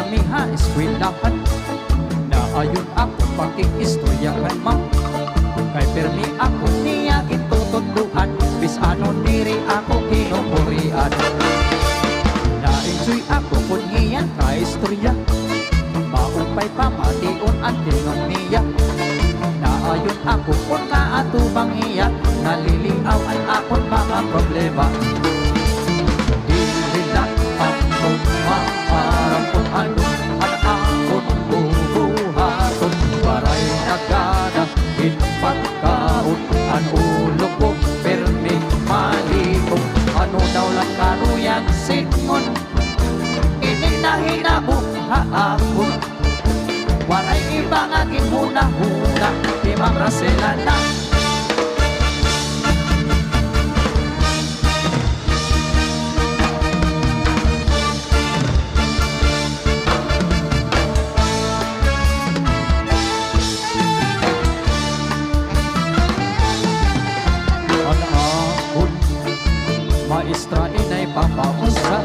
permiha eskwelahan. Naayon ako pakikistoryahan ma'am. Kay permi ako niya gitututuan, bis ano diri ako kinukurian. Na-enjoy ako kung iyan ka istorya, maupay pamatiun ang tingong niya. Naayon ako kung kaatubang iya, naliliawan akong mga problema. Dili na ako maarap kung ano ang akong bubuhaton. Waray nagana pagkaon ang ulo ko permi malikong. Ano daw lang karuyang singon, ininahinabuha ako. Waray ibang aking huna-huna, imang rasela na. Maestra inay papausa,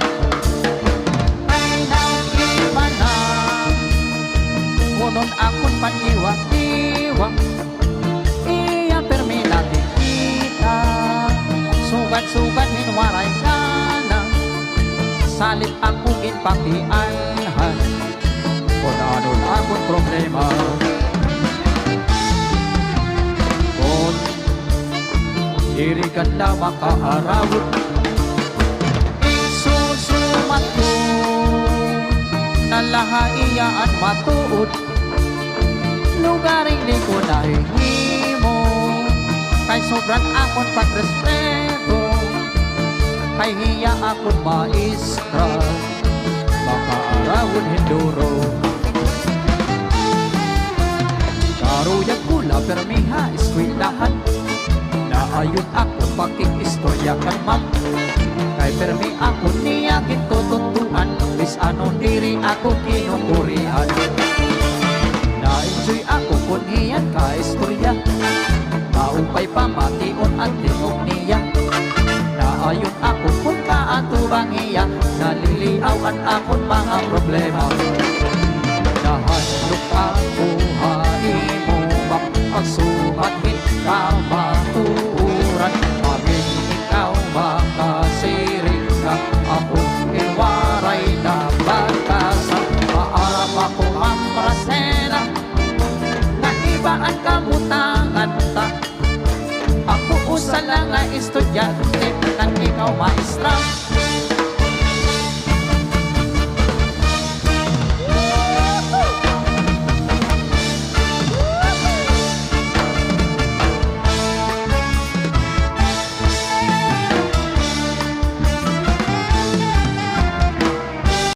ay nag-iba na. Ngunong akong paniwak-iwak, iya permi natin kita. Sugat-sugat hinwaray ka na, salit akong ginpakianhan. Kung ano akong problema, kung diri ka na makaarawot, isusumat ko nalahaiyaan matuod. Lugaring di ko nahihimo, kay sobrang akong pagrespeto. Kay hiya akong maestra, makaarawot hinduro. Karuyag kula permiha eskwelahan. Naayon ako pakikistoryahan ma'am. Kay permi ako niya gitututuan, bis ano diri ako kinukurian. Na-enjoy ako kung iyan ka istorya, maupay pamation ang tingog niya. Naayon ako kung kaatubang iya, naliliawan akong mga problema. Nahanlok ako haimo bak pagsumatin ka maturan. Pagin ikaw makasiring ka, ako ilwaray na batasan. Maarap ako mamrasena, na ibaan kamutangan ta. Ako usa lang nga estudyante, nang ikaw maestra.